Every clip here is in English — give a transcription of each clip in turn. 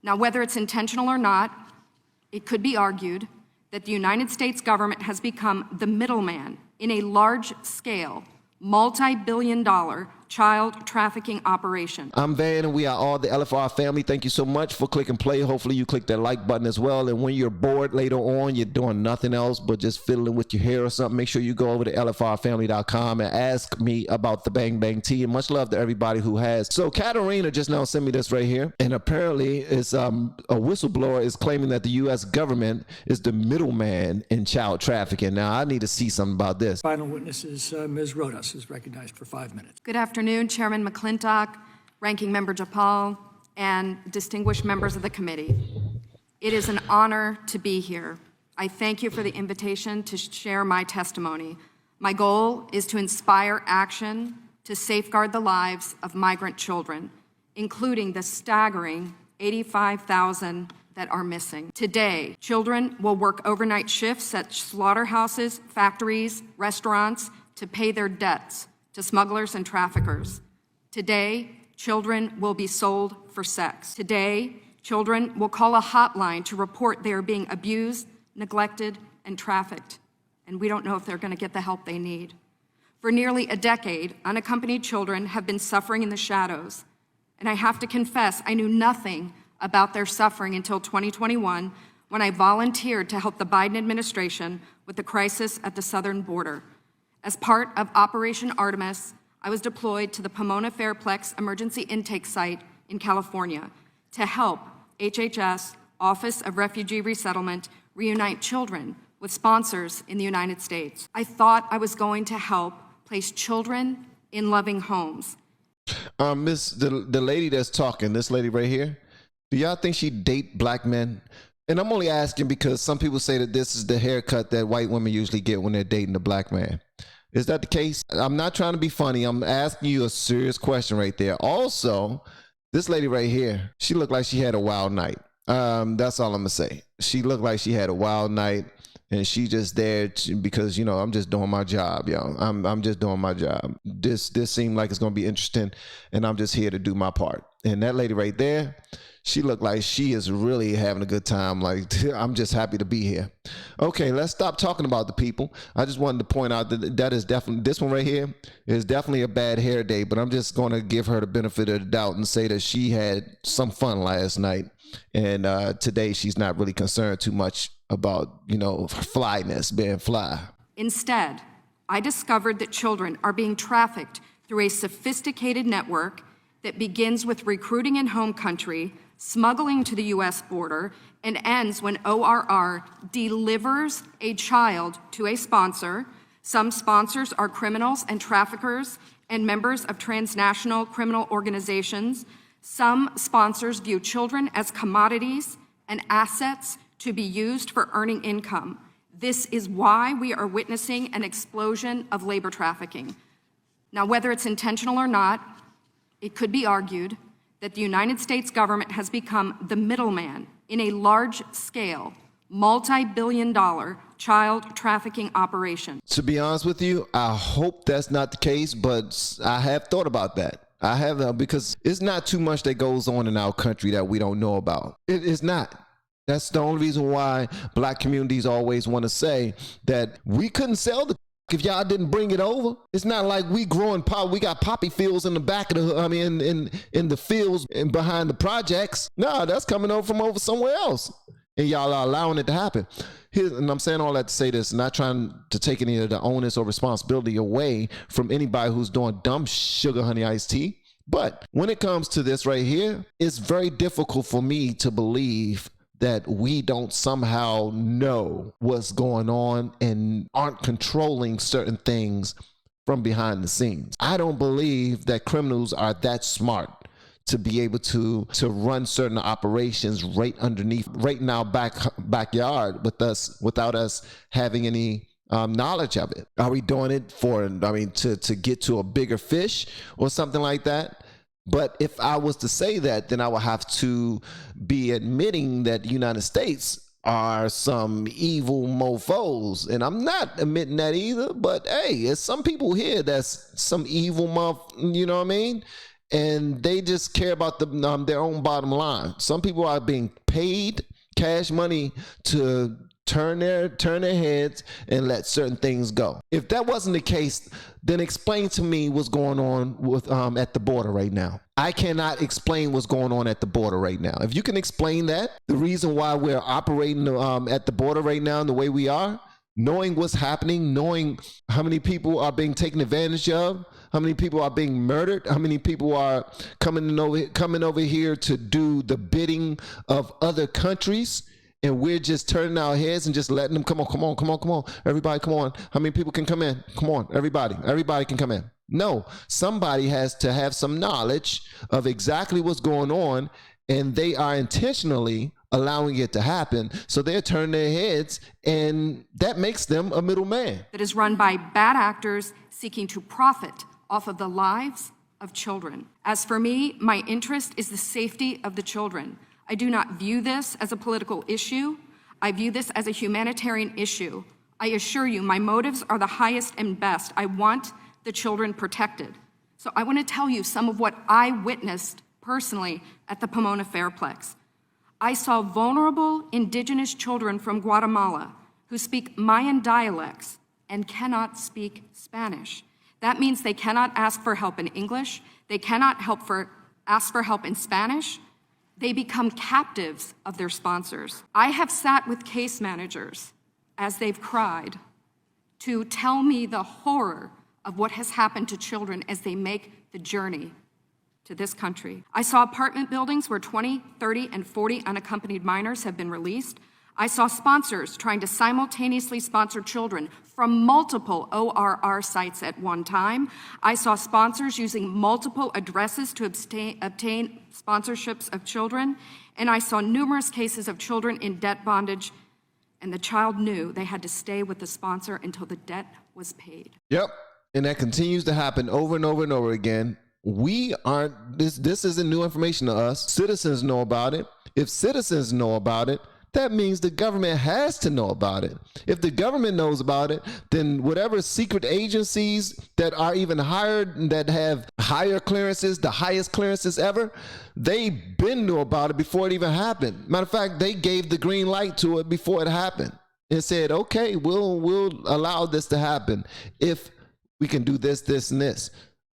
Now, whether it's intentional or not, it could be argued that the United States government has become the middleman in a large-scale, multi-billion-dollar child trafficking operation. I'm Van, and we are all the LFR family. Thank you so much for clicking play. Hopefully you click that like button as well. And when you're bored later on, you're doing nothing else but just fiddling with your hair or something, make sure you go over to LFRFamily.com and ask me about the Bang Bang Tea. And much love to everybody who has. So Katarina just now sent me this right here. And apparently it's a whistleblower is claiming that the U.S. government is the middleman in child trafficking. Now, I need to see something about this. Final witness is Ms. Rodas, is recognized for 5 minutes. Good afternoon, Chairman McClintock, Ranking Member Japal, and distinguished members of the committee. It is an honor to be here. I thank you for the invitation to share my testimony. My goal is to inspire action to safeguard the lives of migrant children, including the staggering 85,000 that are missing. Today, children will work overnight shifts at slaughterhouses, factories, restaurants to pay their debts to smugglers and traffickers. Today, children will be sold for sex. Today, children will call a hotline to report they are being abused, neglected, and trafficked. And we don't know if they're going to get the help they need. For nearly a decade, unaccompanied children have been suffering in the shadows. And I have to confess, I knew nothing about their suffering until 2021, when I volunteered to help the Biden administration with the crisis at the southern border. As part of Operation Artemis, I was deployed to the Pomona Fairplex Emergency Intake Site in California to help HHS, Office of Refugee Resettlement, reunite children with sponsors in the United States. I thought I was going to help place children in loving homes. Miss, the lady that's talking, this lady right here, do y'all think she date black men? And I'm only asking because some people say that this is the haircut that white women usually get when they're dating a black man. Is that the case? I'm not trying to be funny. I'm asking you a serious question right there. Also, this lady right here, she looked like she had a wild night. That's all I'm gonna say. She looked like she had a wild night, and she just there because, you know, I'm just doing my job, yo. I'm just doing my job. This seemed like it's gonna be interesting, and I'm just here to do my part. And that lady right there, she looked like she is really having a good time. Like, I'm just happy to be here. Okay, let's stop talking about the people. I just wanted to point out that is definitely, this one right here is definitely a bad hair day, but I'm just going to give her the benefit of the doubt and say that she had some fun last night. And today she's not really concerned too much about, you know, flyness, being fly. Instead, I discovered that children are being trafficked through a sophisticated network that begins with recruiting in home country, smuggling to the U.S. border, and ends when ORR delivers a child to a sponsor. Some sponsors are criminals and traffickers and members of transnational criminal organizations. Some sponsors view children as commodities and assets to be used for earning income. This is why we are witnessing an explosion of labor trafficking. Now, whether it's intentional or not, it could be argued that the United States government has become the middleman in a large-scale, multi-billion-dollar child trafficking operation. To be honest with you, I hope that's not the case, but I have thought about that. I have, because it's not too much that goes on in our country that we don't know about. It is not. That's the only reason why black communities always want to say that we couldn't sell the if y'all didn't bring it over. It's not like we growing pop. We got poppy fields in the back of the, I mean, in the fields and behind the projects. No, that's coming over from over somewhere else. And y'all are allowing it to happen. And I'm saying all that to say this, not trying to take any of the onus or responsibility away from anybody who's doing dumb sugar honey iced tea. But when it comes to this right here, it's very difficult for me to believe that we don't somehow know what's going on and aren't controlling certain things from behind the scenes. I don't believe that criminals are that smart to be able to run certain operations right underneath, right in our backyard with us, without us having any knowledge of it. Are we doing it for, I mean, to get to a bigger fish or something like that? But if I was to say that, then I would have to be admitting that the United States are some evil mofos. And I'm not admitting that either, but hey, there's some people here that's some evil you know what I mean? and they just care about their own bottom line. Some people are being paid cash money to turn their heads and let certain things go. If that wasn't the case, then explain to me what's going on with at the border right now. I cannot explain what's going on at the border right now. If you can explain that, the reason why we're operating at the border right now in the way we are, knowing what's happening, knowing how many people are being taken advantage of, how many people are being murdered, how many people are coming over here to do the bidding of other countries, and we're just turning our heads and just letting them come on, everybody, come on. How many people can come in? Come on, everybody can come in. No, somebody has to have some knowledge of exactly what's going on, and they are intentionally allowing it to happen. So they're turning their heads, and that makes them a middleman. That is run by bad actors seeking to profit off of the lives of children. As for me, my interest is the safety of the children. I do not view this as a political issue. I view this as a humanitarian issue. I assure you, my motives are the highest and best. I want the children protected. So I want to tell you some of what I witnessed personally at the Pomona Fairplex. I saw vulnerable indigenous children from Guatemala who speak Mayan dialects and cannot speak Spanish. That means they cannot ask for help in English. They cannot ask for help in Spanish. They become captives of their sponsors. I have sat with case managers as they've cried to tell me the horror of what has happened to children as they make the journey to this country. I saw apartment buildings where 20, 30, and 40 unaccompanied minors have been released. I saw sponsors trying to simultaneously sponsor children from multiple ORR sites at one time. I saw sponsors using multiple addresses to obtain sponsorships of children. And I saw numerous cases of children in debt bondage, and the child knew they had to stay with the sponsor until the debt was paid. Yep, and that continues to happen over and over and over again. We aren't, this isn't new information to us. Citizens know about it. If citizens know about it, that means the government has to know about it. If the government knows about it, then whatever secret agencies that are even hired, that have higher clearances, the highest clearances ever, they been knew about it before it even happened. Matter of fact, they gave the green light to it before it happened and said, okay, we'll allow this to happen if we can do this, this, and this.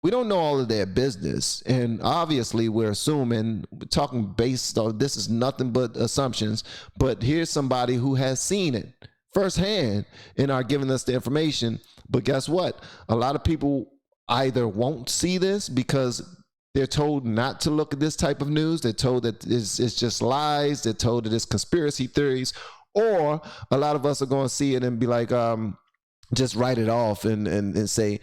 We don't know all of their business, and obviously we're assuming, we're talking based on, this is nothing but assumptions, but here's somebody who has seen it firsthand and are giving us the information. But guess what? A lot of people either won't see this because they're told not to look at this type of news. They're told that it's just lies. They're told that it's conspiracy theories, or a lot of us are going to see it and be like, just write it off and say,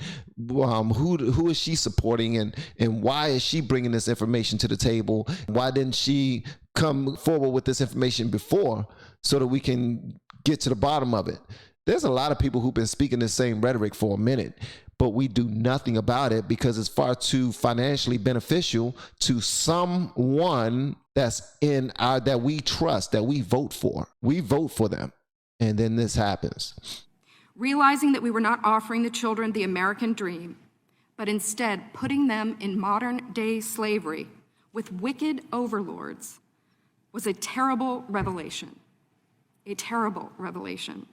who is she supporting, and why is she bringing this information to the table? Why didn't she come forward with this information before so that we can get to the bottom of it? There's a lot of people who've been speaking the same rhetoric for a minute, but we do nothing about it because it's far too financially beneficial to someone that's in our, that we trust, that we vote for. We vote for them, and then this happens. Realizing that we were not offering the children the American dream, but instead putting them in modern-day slavery with wicked overlords was a terrible revelation. A terrible revelation.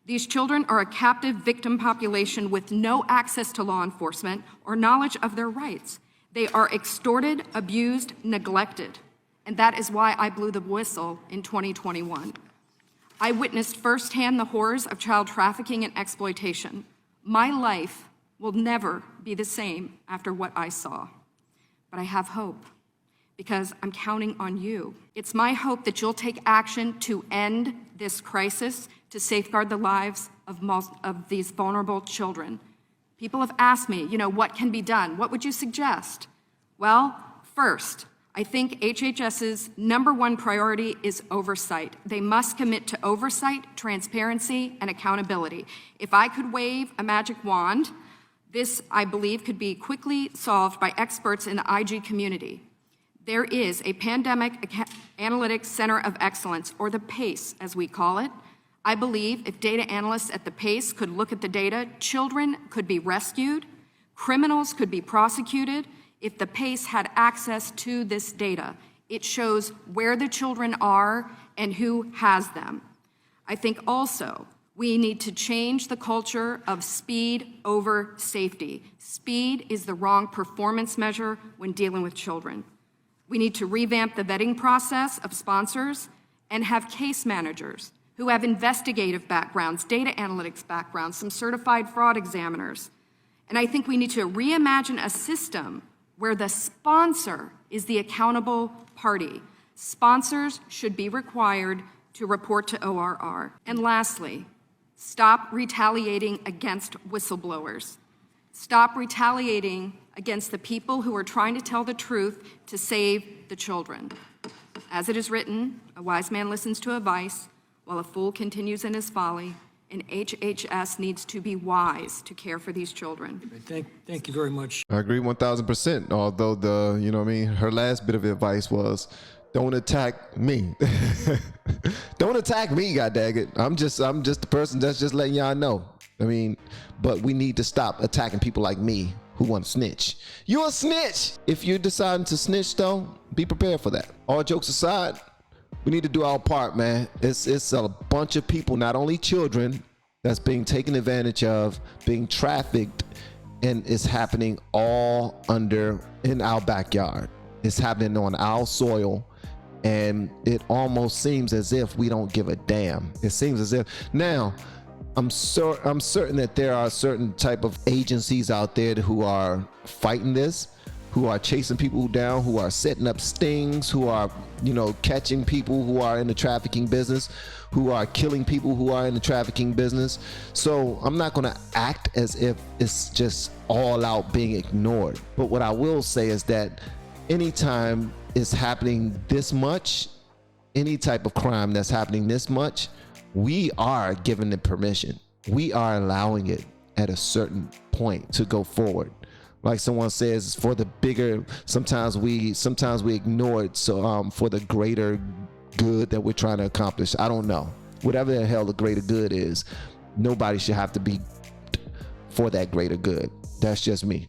These children are a captive victim population with no access to law enforcement or knowledge of their rights. They are extorted, abused, neglected, and that is why I blew the whistle in 2021. I witnessed firsthand the horrors of child trafficking and exploitation. My life will never be the same after what I saw. But I have hope because I'm counting on you. It's my hope that you'll take action to end this crisis, to safeguard the lives of these vulnerable children. People have asked me, what can be done? What would you suggest? Well, first, I think HHS's #1 priority is oversight. They must commit to oversight, transparency, and accountability. If I could wave a magic wand, this, I believe, could be quickly solved by experts in the IG community. There is a Pandemic Analytics Center of Excellence, or the PACE, as we call it. I believe if data analysts at the PACE could look at the data, children could be rescued, criminals could be prosecuted, if the PACE had access to this data. It shows where the children are and who has them. I think also we need to change the culture of speed over safety. Speed is the wrong performance measure when dealing with children. We need to revamp the vetting process of sponsors and have case managers who have investigative backgrounds, data analytics backgrounds, some certified fraud examiners. And I think we need to reimagine a system where the sponsor is the accountable party. Sponsors should be required to report to ORR. And lastly, stop retaliating against whistleblowers. Stop retaliating against the people who are trying to tell the truth to save the children. As it is written, a wise man listens to advice, while a fool continues in his folly, and HHS needs to be wise to care for these children. Thank you very much. I agree 1000%. Although her last bit of advice was, don't attack me. Don't attack me, goddaggit. I'm just the person that's just letting y'all know. I mean, but we need to stop attacking people like me who want to snitch. You're a snitch. If you're deciding to snitch though, be prepared for that. All jokes aside, we need to do our part, man. It's a bunch of people, not only children, that's being taken advantage of, being trafficked, and it's happening all in our backyard. It's happening on our soil, and it almost seems as if we don't give a damn. It seems as if now, I'm certain that there are certain type of agencies out there who are fighting this, who are chasing people down, who are setting up stings, who are, catching people who are in the trafficking business, who are killing people who are in the trafficking business. So I'm not going to act as if it's just all out being ignored. But what I will say is that anytime it's happening this much, any type of crime that's happening this much, we are giving it permission. We are allowing it at a certain point to go forward. Like someone says, for the bigger, sometimes we ignore it, so for the greater good that we're trying to accomplish. I don't know. Whatever the hell the greater good is, nobody should have to be for that greater good. That's just me.